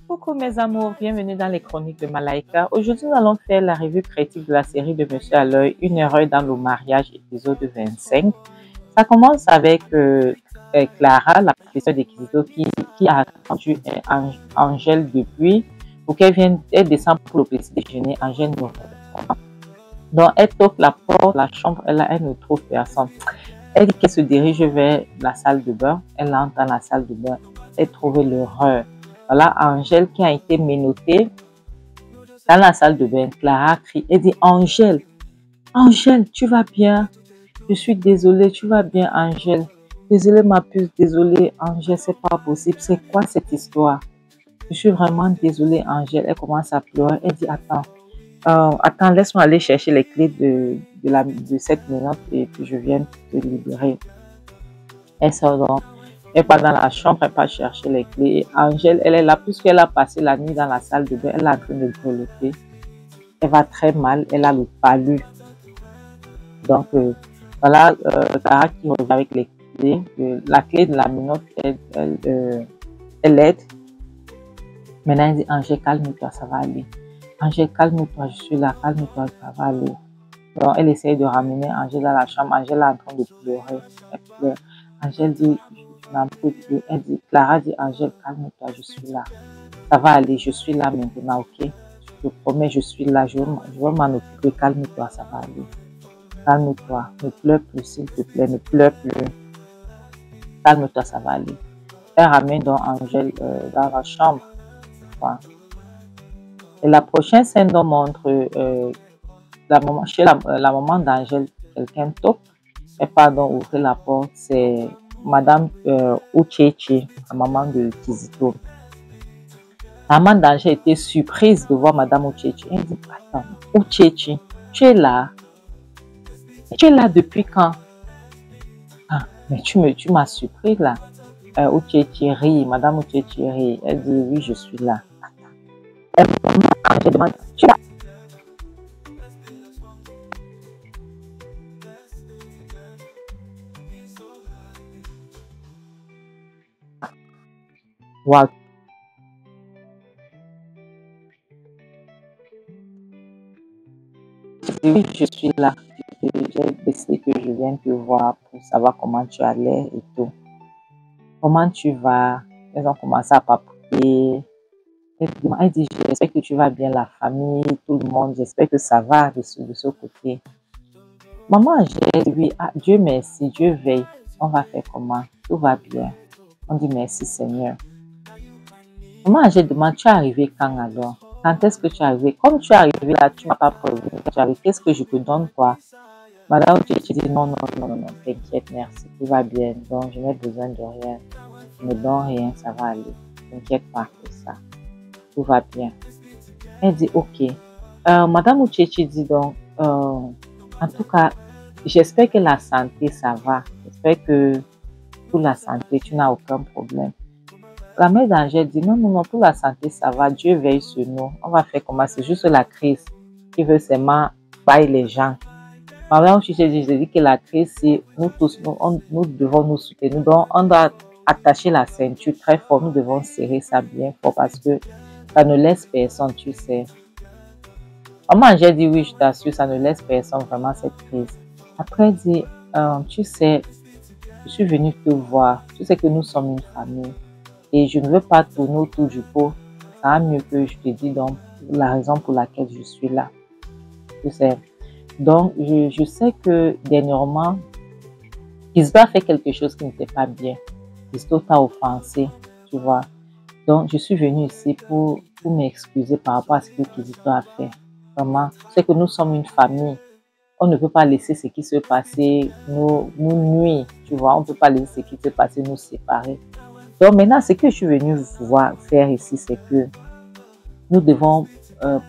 Coucou mes amours, bienvenue dans les chroniques de Malaika. Aujourd'hui, nous allons faire la revue critique de la série de Monsieur à l'œil, Une erreur dans le mariage, épisode 25. Ça commence avec Clara, la professeure de Kizito, qui a attendu Angèle depuis pour qu'elle vienne, elle descend pour le petit déjeuner. Angèle ne répond. Donc, elle toque la porte de la chambre, elle ne trouve personne. Elle dit qu'elle se dirige vers la salle de bain. Elle entre dans la salle de bain. Elle trouve l'horreur. Voilà Angèle qui a été menottée dans la salle de bain. Clara crie. Elle dit Angèle, Angèle, tu vas bien? Je suis désolée, tu vas bien, Angèle? Désolée, ma puce, désolée, Angèle, c'est pas possible. C'est quoi cette histoire? Je suis vraiment désolée, Angèle. Elle commence à pleurer. Elle dit attends, laisse-moi aller chercher les clés de cette menotte et puis je viens te libérer. Elle sort donc. Elle part dans la chambre, elle part chercher les clés. Angèle, elle est là, puisqu'elle a passé la nuit dans la salle de bain, elle est en train de grelotter. Elle va très mal, elle a le palu. Donc, voilà, Clara qui revient avec les clés. La clé de la menotte, elle l'aide. Maintenant, elle dit, Angèle, calme-toi, ça va aller. Angèle, calme-toi, je suis là, calme-toi, ça va aller. Donc, elle essaye de ramener Angèle dans la chambre. Angèle est en train de pleurer. Elle pleure. Angèle dit, je n'en peux plus. Elle dit, Clara dit, Angèle, calme-toi, je suis là. Ça va aller, je suis là maintenant, ok? Je te promets, je suis là, je vais m'en occuper. Calme-toi, ça va aller. Calme-toi, ne pleure plus, s'il te plaît, ne pleure plus. Calme-toi, ça va aller. Elle ramène donc Angèle dans la chambre. Voilà. Et la prochaine scène donc montre chez la maman d'Angèle, quelqu'un toque. Elle part donc ouvrir la porte, c'est Madame Uchechi, la maman de Kizito. La maman d'Angèle était surprise de voir Madame Uchechi. Elle dit, attends, Uchechi, tu es là? Tu es là depuis quand? Ah, mais tu m'as surpris là. Uchechi rit, Madame Uchechi rit. Elle dit, oui, je suis là. Je demande, tu es là? Wow. Oui, je suis là. J'ai décidé que je viens te voir pour savoir comment tu allais et tout. Comment tu vas? Elles ont commencé à papoter. Elle dit, j'espère que tu vas bien, la famille, tout le monde. J'espère que ça va de ce côté. Maman, j'ai dit, oui, Dieu merci, Dieu veille. On va faire comment? Tout va bien. On dit merci Seigneur. Maman, j'ai demandé, tu es arrivé quand alors? Quand est-ce que tu es arrivé? Comme tu es arrivé là, tu ne m'as pas prévenu que tu es arrivé. Qu'est-ce que je te donne quoi? Madame, tu dis non, t'inquiète, merci, tout va bien. Donc, je n'ai besoin de rien. Je ne me donne rien, ça va aller. T'inquiète pas que ça. Tout va bien. Elle dit ok. Madame Uchechi dit donc, en tout cas, j'espère que la santé, ça va. J'espère que pour la santé, tu n'as aucun problème. La mère d'Angèle dit non, pour la santé, ça va. Dieu veille sur nous. On va faire comment? C'est juste la crise qui veut seulement bailler les gens. Madame Uchechi dit, je dis que la crise, c'est nous tous, nous devons nous soutenir. Donc, on doit attacher la ceinture très fort. Nous devons serrer ça bien fort parce que ça ne laisse personne, tu sais. Maman, j'ai dit oui, je t'assure, ça ne laisse personne vraiment cette crise. Après, elle dit, tu sais, je suis venue te voir. Tu sais que nous sommes une famille. Et je ne veux pas tourner autour du pot. Ça va mieux que je te dis donc la raison pour laquelle je suis là. Tu sais. Donc, je sais que dernièrement, Kizito a fait quelque chose qui n'était pas bien. Kizito t'a offensé, tu vois. Donc, je suis venue ici pour m'excuser par rapport à ce que Kizito a fait. Vraiment, c'est que nous sommes une famille. On ne peut pas laisser ce qui se passait nous nuire, tu vois. On ne peut pas laisser ce qui se passait nous séparer. Donc, maintenant, ce que je suis venue faire ici, c'est que nous devons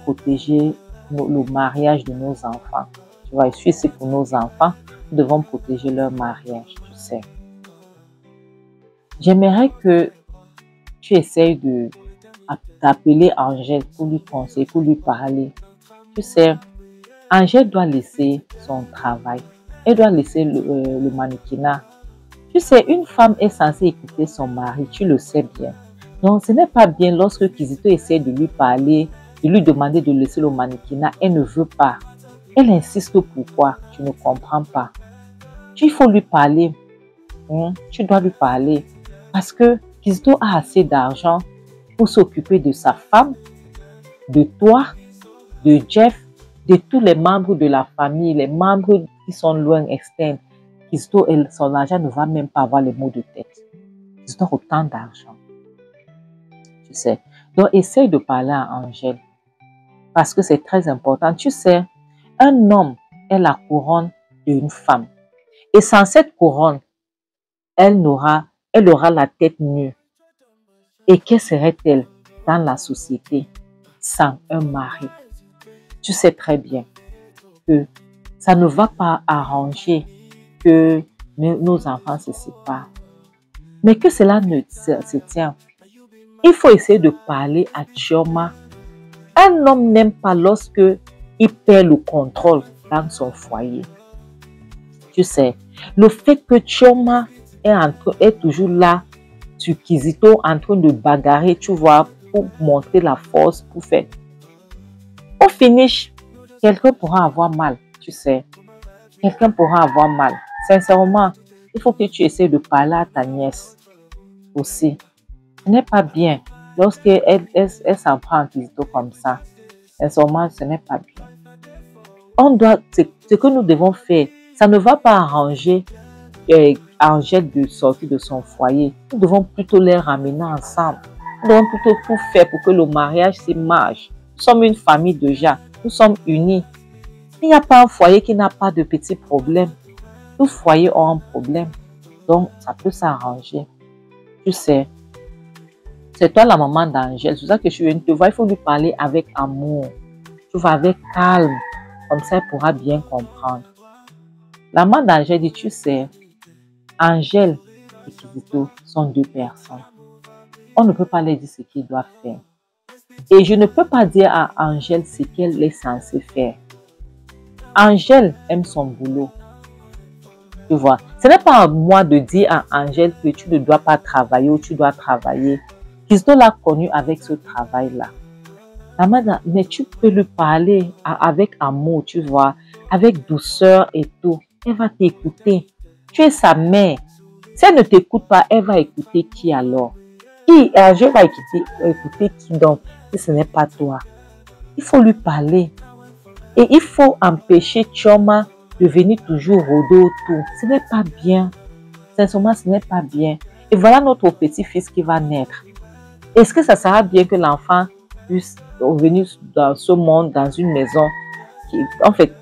protéger le mariage de nos enfants. Tu vois, je suis ici pour nos enfants. Nous devons protéger leur mariage, tu sais. J'aimerais que tu essayes d'appeler Angèle pour lui conseiller, pour lui parler. Tu sais, Angèle doit laisser son travail. Elle doit laisser le mannequinat. Tu sais, une femme est censée écouter son mari, tu le sais bien. Donc, ce n'est pas bien lorsque Kizito essaie de lui parler, de lui demander de laisser le mannequinat, elle ne veut pas. Elle insiste pourquoi, tu ne comprends pas. Il faut lui parler, tu dois lui parler. Parce que Kizito a assez d'argent pour s'occuper de sa femme, de toi, de Jeff, de tous les membres de la famille, les membres qui sont loin, externes. Kizito, son argent ne va même pas avoir les maux de tête. Kizito a autant d'argent. Tu sais. Donc, essaye de parler à Angèle. Parce que c'est très important. Tu sais, un homme est la couronne d'une femme. Et sans cette couronne, elle aura la tête nue. Et que serait-elle dans la société sans un mari? Tu sais très bien que ça ne va pas arranger que nos enfants se séparent. Mais que cela ne se tient. Il faut essayer de parler à Chioma. Un homme n'aime pas lorsque il perd le contrôle dans son foyer. Tu sais, le fait que Chioma est toujours là sur Kizito en train de bagarrer, tu vois, pour montrer la force, pour faire. Au finish, quelqu'un pourra avoir mal, tu sais. Quelqu'un pourra avoir mal. Sincèrement, il faut que tu essaies de parler à ta nièce aussi. Ce n'est pas bien lorsqu'elle s'en prend en Kizito comme ça. Sincèrement, ce n'est pas bien. Ce que nous devons faire, ça ne va pas arranger Angèle de sortir de son foyer. Nous devons plutôt les ramener ensemble. Nous devons plutôt tout faire pour que le mariage se marche. Nous sommes une famille déjà. Nous sommes unis. Il n'y a pas un foyer qui n'a pas de petits problèmes. Tous les foyers ont un problème. Donc, ça peut s'arranger. Tu sais, c'est toi la maman d'Angèle. C'est ça que je viens de te voir. Il faut lui parler avec amour. Tu vas avec calme. Comme ça, elle pourra bien comprendre. La maman d'Angèle dit, tu sais, Angèle et Kizito sont deux personnes. On ne peut pas leur dire ce qu'ils doivent faire. Et je ne peux pas dire à Angèle ce qu'elle est censée faire. Angèle aime son boulot. Tu vois, ce n'est pas à moi de dire à Angèle que tu ne dois pas travailler ou tu dois travailler. Kizito l'a connu avec ce travail-là. Mais tu peux lui parler avec amour, tu vois, avec douceur et tout. Elle va t'écouter. Tu es sa mère. Si elle ne t'écoute pas, elle va écouter qui alors? Qui? Angèle va écouter qui donc? Si ce n'est pas toi. Il faut lui parler. Et il faut empêcher Chioma de venir toujours rôder autour. Ce n'est pas bien. Sincèrement, ce n'est pas bien. Et voilà notre petit-fils qui va naître. Est-ce que ça sera bien que l'enfant puisse venir dans ce monde, dans une maison, en fait,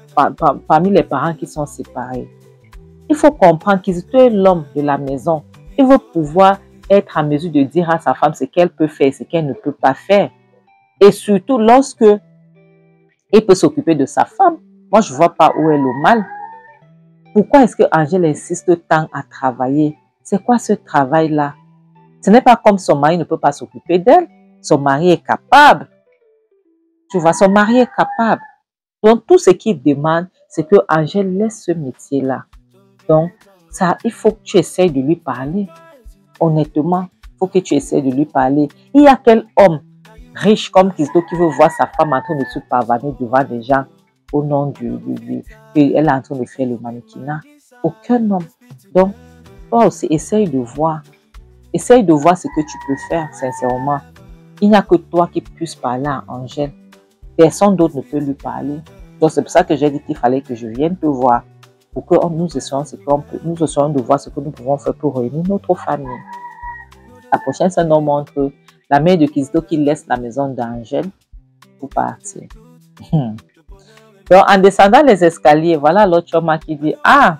parmi les parents qui sont séparés? Il faut comprendre qu'il est l'homme de la maison. Il veut pouvoir être en mesure de dire à sa femme ce qu'elle peut faire, ce qu'elle ne peut pas faire. Et surtout, lorsque il peut s'occuper de sa femme, moi, je ne vois pas où est le mal. Pourquoi est-ce que Angèle insiste tant à travailler? C'est quoi ce travail-là? Ce n'est pas comme son mari ne peut pas s'occuper d'elle. Son mari est capable. Tu vois, son mari est capable. Donc, tout ce qu'il demande, c'est que Angèle laisse ce métier-là. Donc, ça, il faut que tu essaies de lui parler. Honnêtement, il faut que tu essaies de lui parler. Il y a quel homme riche comme Kizito qui veut voir sa femme en train de se pavaner devant des gens au nom qu'elle est en train de faire le mannequinat? Aucun homme. Donc, toi aussi, essaye de voir. Essaye de voir ce que tu peux faire, sincèrement. Il n'y a que toi qui puisses parler à Angèle. Personne d'autre ne peut lui parler. Donc, c'est pour ça que j'ai dit qu'il fallait que je vienne te voir. Pour que nous essayons de voir ce que nous pouvons faire pour réunir notre famille. La prochaine scène nous montre la mère de Kizito qui laisse la maison d'Angèle pour partir. Donc, en descendant les escaliers, voilà l'autre Chioma qui dit, ah,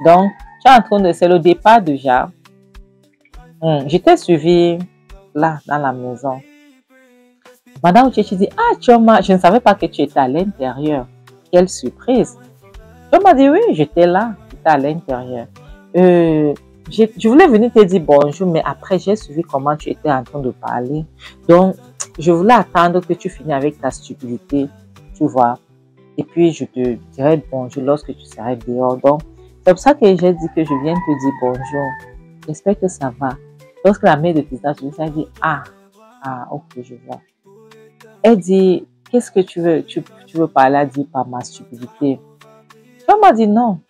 donc, tu es en train de, c'est le départ déjà. Je t'ai suivi là, dans la maison. Madame Uchechi dit, ah, Chioma, je ne savais pas que tu étais à l'intérieur. Quelle surprise. Chioma dit, oui, j'étais là, j'étais à l'intérieur. Je voulais venir te dire bonjour, mais après, j'ai suivi comment tu étais en train de parler. Donc, je voulais attendre que tu finisses avec ta stupidité, tu vois. Et puis, je te dirai bonjour lorsque tu seras dehors. Donc, C'est pour ça que j'ai dit que je viens te dire bonjour. J'espère que ça va. Lorsque la mère de Tita se dit, elle dit, ah, ok, je vois. Elle dit, qu'est-ce que tu veux? Tu veux parler? Elle dit, par ma stupidité. Elle m'a dit, non.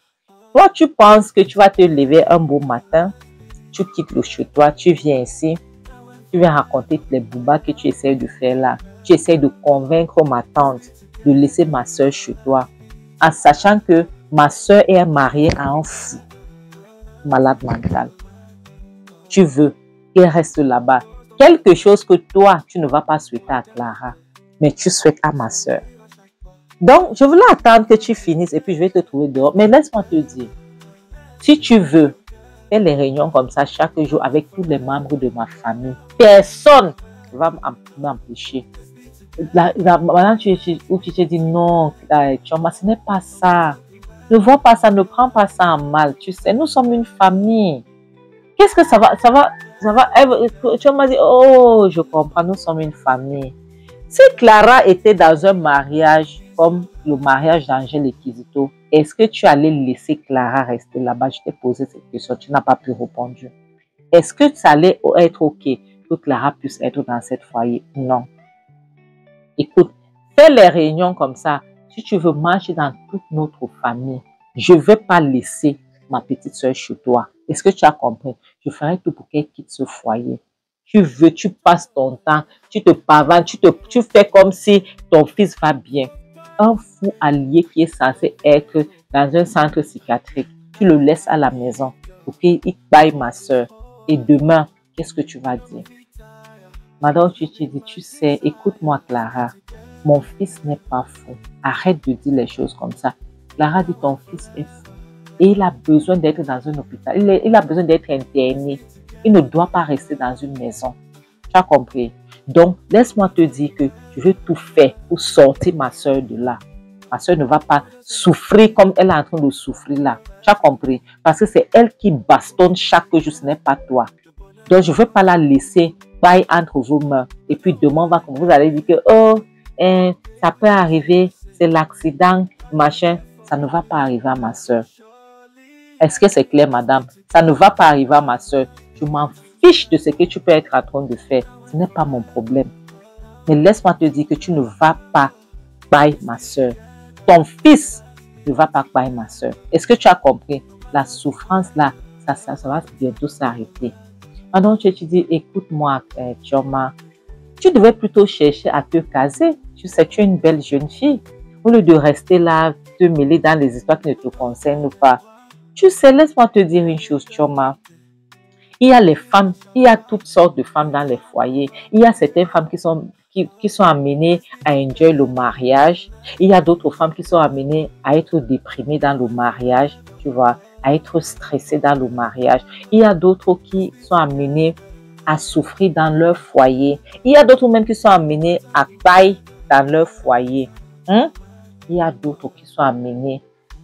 Toi, tu penses que tu vas te lever un beau matin, tu quittes le chez toi, tu viens ici, tu viens raconter toutes les boubas que tu essaies de faire là. Tu essaies de convaincre ma tante de laisser ma soeur chez toi, en sachant que ma soeur est mariée à un fou, malade mental. Tu veux qu'elle reste là-bas. Quelque chose que toi, tu ne vas pas souhaiter à Clara, mais tu souhaites à ma soeur. Donc, je voulais attendre que tu finisses et puis je vais te trouver dehors. Mais laisse-moi te dire, si tu veux faire les réunions comme ça chaque jour avec tous les membres de ma famille, personne ne va m'empêcher. Maintenant, tu te dis non, Chioma, ce n'est pas ça. Ne vois pas ça, ne prends pas ça en mal. Tu sais, nous sommes une famille. Qu'est-ce que ça va? Chioma dit, oh, je comprends, nous sommes une famille. Si Clara était dans un mariage comme le mariage d'Angèle et Kizito, est-ce que tu allais laisser Clara rester là-bas? Je t'ai posé cette question, tu n'as pas pu répondre. Est-ce que ça allait être OK que Clara puisse être dans cette foyer? Non. Écoute, fais les réunions comme ça. Si tu veux marcher dans toute notre famille, je ne vais pas laisser ma petite soeur chez toi. Est-ce que tu as compris? Je ferai tout pour qu'elle quitte ce foyer. Tu passes ton temps, tu te pavanes, tu fais comme si ton fils va bien. Un fou allié qui est censé être dans un centre psychiatrique, tu le laisses à la maison pour qu'il baille ma soeur. Et demain, qu'est-ce que tu vas dire? Madame, tu te dis, tu sais, écoute-moi Clara, mon fils n'est pas fou. Arrête de dire les choses comme ça. Clara dit, ton fils est fou. Et il a besoin d'être dans un hôpital. Il a besoin d'être interné. Il ne doit pas rester dans une maison. Tu as compris? Donc, laisse-moi te dire que je vais tout faire pour sortir ma soeur de là. Ma soeur ne va pas souffrir comme elle est en train de souffrir là. Tu as compris? Parce que c'est elle qui bastonne chaque jour, ce n'est pas toi. Donc, je ne vais pas la laisser bailler entre vos mains. Et puis, demain, vous allez dire que, oh, ça peut arriver, c'est l'accident, machin. Ça ne va pas arriver à ma soeur. Est-ce que c'est clair, madame? Ça ne va pas arriver à ma soeur. Je m'en fiche de ce que tu peux être en train de faire. Ce n'est pas mon problème. Mais laisse-moi te dire que tu ne vas pas bailler ma soeur. Ton fils ne va pas bailler ma soeur. Est-ce que tu as compris? La souffrance là, ça va bientôt s'arrêter. Maintenant, tu te dis, écoute-moi, Chioma, tu devais plutôt chercher à te caser. Tu sais, tu es une belle jeune fille. Au lieu de rester là, te mêler dans les histoires qui ne te concernent pas. Tu sais, laisse-moi te dire une chose, Chioma. Il y a les femmes, il y a toutes sortes de femmes dans les foyers. Il y a certaines femmes qui sont amenées à enjoy le mariage. Il y a d'autres femmes qui sont amenées à être déprimées dans le mariage, tu vois, à être stressées dans le mariage. Il y a d'autres qui sont amenées à souffrir dans leur foyer. Il y a d'autres même qui sont amenées à tailler dans leur foyer. Il y a d'autres qui sont amenées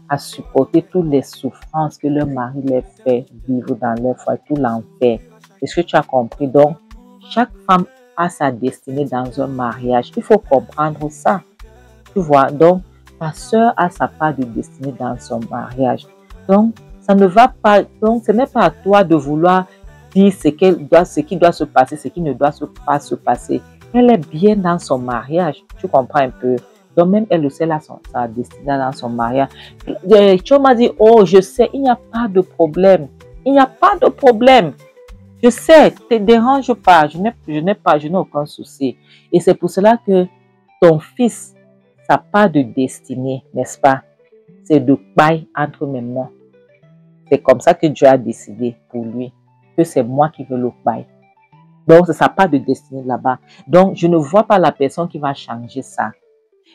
à supporter toutes les souffrances que leur mari les fait vivre dans leur foyer, tout l'enfer. Est-ce que tu as compris? Donc, chaque femme a sa destinée dans un mariage. Il faut comprendre ça. Tu vois, donc, ta soeur a sa part de destinée dans son mariage. Donc, ça ne va pas, donc, ce n'est pas à toi de vouloir dire ce qui doit se passer, ce qui ne doit pas se passer. Elle est bien dans son mariage. Tu comprends un peu? Donc, même elle le sait, là, sa destinée dans son mariage. Tu m'as dit, oh, je sais, il n'y a pas de problème. Il n'y a pas de problème. Je sais, ne te dérange pas. Je n'ai aucun souci. Et c'est pour cela que ton fils, sa part de destinée, n'est-ce pas? C'est de bailler entre mes mains. C'est comme ça que Dieu a décidé pour lui, que c'est moi qui veux le bailler. Donc, c'est sa part de destinée là-bas. Donc, je ne vois pas la personne qui va changer ça.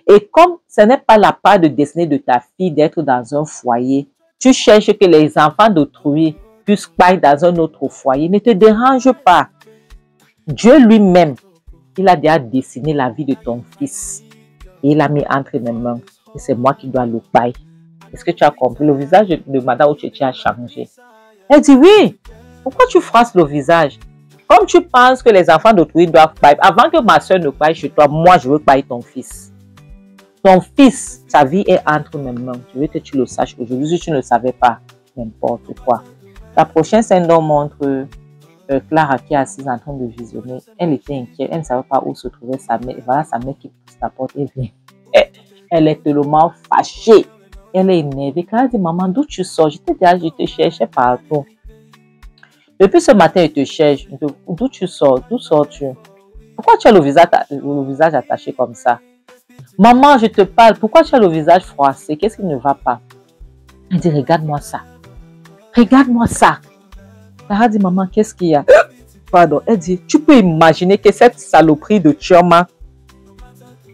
Et comme ce n'est pas la part de destinée de ta fille d'être dans un foyer, tu cherches que les enfants d'autrui puissent bailler dans un autre foyer. Ne te dérange pas. Dieu lui-même, il a déjà dessiné la vie de ton fils. Et il a mis entre mes mains. Et c'est moi qui dois le bailler. Est-ce que tu as compris? Le visage de Madame Ochechi a changé. Elle dit oui. Pourquoi tu froisses le visage? Comme tu penses que les enfants d'autrui doivent bailler, avant que ma soeur ne baille chez toi, moi je veux bailler ton fils. Ton fils, sa vie est entre mes mains. Je veux que tu le saches aujourd'hui si tu ne le savais pas. n'importe quoi. La prochaine scène donc montre Clara qui est assise en train de visionner. Elle était inquiète, elle ne savait pas où se trouvait sa mère. Et voilà sa mère qui pousse la porte et vient. Elle est tellement fâchée. Elle est énervée. Clara dit, maman, d'où tu sors? Je te cherchais partout. Depuis ce matin, je te cherche. D'où tu sors? D'où sors-tu? Pourquoi tu as le visage attaché comme ça? Maman, je te parle. Pourquoi tu as le visage froissé? Qu'est-ce qui ne va pas? Elle dit, regarde-moi ça. Regarde-moi ça. Clara dit, maman, qu'est-ce qu'il y a? Pardon. Elle dit, tu peux imaginer que cette saloperie de Chioma,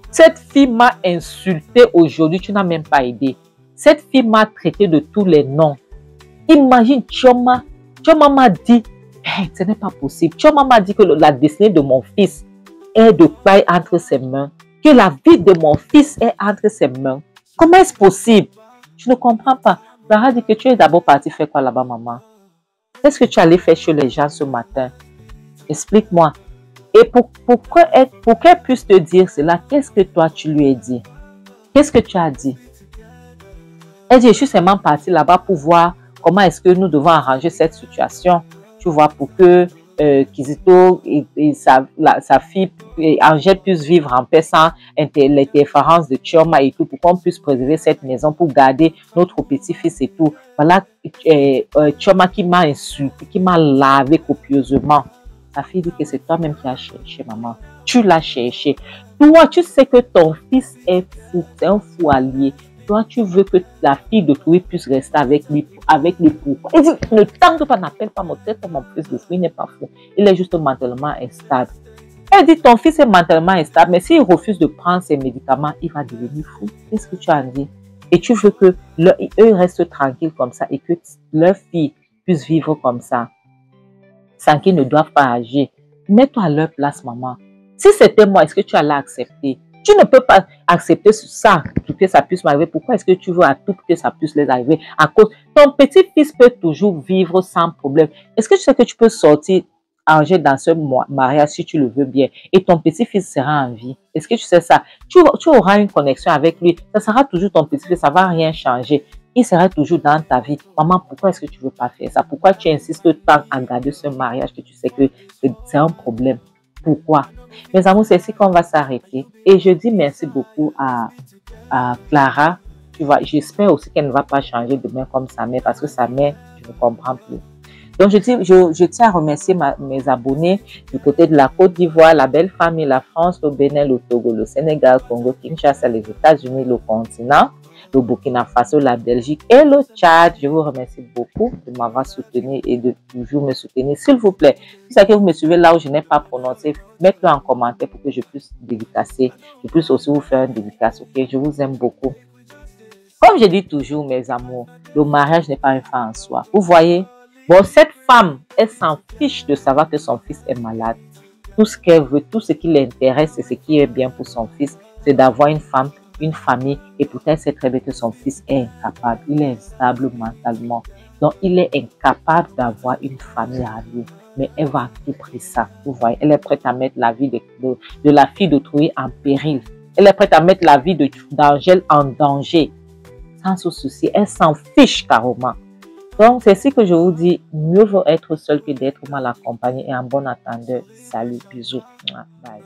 cette fille m'a insulté aujourd'hui, tu n'as même pas aidé. Cette fille m'a traité de tous les noms. Imagine Chioma. Chioma m'a dit, hey, ce n'est pas possible. Chioma m'a dit que la destinée de mon fils est de paille entre ses mains. Que la vie de mon fils est entre ses mains. Comment est-ce possible? Je ne comprends pas. Clara dit que tu es d'abord partie faire quoi là-bas, maman? Qu'est-ce que tu allais faire chez les gens ce matin? Explique-moi. Et pour qu'elle puisse te dire cela, qu'est-ce que toi tu lui as dit? Qu'est-ce que tu as dit? Elle dit, je suis seulement partie là-bas pour voir comment est-ce que nous devons arranger cette situation. Tu vois, pour que Kizito et sa fille Angèle puissent vivre en paix sans l'interférence de Chioma et tout, pour qu'on puisse préserver cette maison, pour garder notre petit-fils et tout. Voilà, Chioma qui m'a insulté, qui m'a lavé copieusement. Sa fille dit que c'est toi-même qui as cherché, maman. Tu l'as cherché. Toi, tu sais que ton fils est fou, c'est un fou allié. Toi, tu veux que la fille de Toué puisse rester avec lui pourquoi? Elle dit, ne tente pas, n'appelle pas mon fils de fou, il n'est pas fou. Il est juste mentalement instable. Elle dit, ton fils est mentalement instable, mais s'il refuse de prendre ses médicaments, il va devenir fou. Qu'est-ce que tu as dit? Et tu veux que eux restent tranquilles comme ça et que leur fille puisse vivre comme ça, sans qu'ils ne doivent pas agir. Mets-toi à leur place, maman. Si c'était moi, est-ce que tu allais accepter? Tu ne peux pas accepter ça pour que ça puisse m'arriver. Pourquoi est-ce que tu veux à tout que ça puisse les arriver? À cause, ton petit-fils peut toujours vivre sans problème. Est-ce que tu sais que tu peux sortir Angèle dans ce mariage si tu le veux bien et ton petit-fils sera en vie? Est-ce que tu sais ça? Tu auras une connexion avec lui. Ça sera toujours ton petit-fils. Ça ne va rien changer. Il sera toujours dans ta vie. Maman, pourquoi est-ce que tu ne veux pas faire ça? Pourquoi tu insistes tant à garder ce mariage que tu sais que c'est un problème? Pourquoi? Mes amours, c'est ici qu'on va s'arrêter. Et je dis merci beaucoup à Clara. Tu vois, j'espère aussi qu'elle ne va pas changer demain comme sa mère, parce que sa mère, je ne comprends plus. Donc, je tiens à remercier mes abonnés du côté de la Côte d'Ivoire, la belle famille, la France, le Bénin, le Togo, le Sénégal, le Congo, Kinshasa, les États-Unis, le continent, le Burkina Faso, la Belgique et le Tchad. Je vous remercie beaucoup de m'avoir soutenu et de toujours me soutenir. S'il vous plaît, si c'est que vous me suivez là où je n'ai pas prononcé, mettez-le en commentaire pour que je puisse dédicacer. Je puisse aussi vous faire une dédicace. Ok, je vous aime beaucoup. Comme je dis toujours, mes amours, le mariage n'est pas un fin en soi. Vous voyez? Bon, cette femme, elle s'en fiche de savoir que son fils est malade. Tout ce qu'elle veut, tout ce qui l'intéresse et ce qui est bien pour son fils, c'est d'avoir une femme, une famille. Et pourtant, elle sait très bien que son fils est incapable. Il est instable mentalement. Donc, il est incapable d'avoir une famille à lui. Mais elle va à tout prix ça. Vous voyez, elle est prête à mettre la vie de la fille d'autrui en péril. Elle est prête à mettre la vie d'Angèle en danger. Sans se soucier. Elle s'en fiche carrément. Donc, c'est ce que je vous dis, mieux vaut être seul que d'être mal accompagné et en bon attendeur. Salut, bisous. Bye.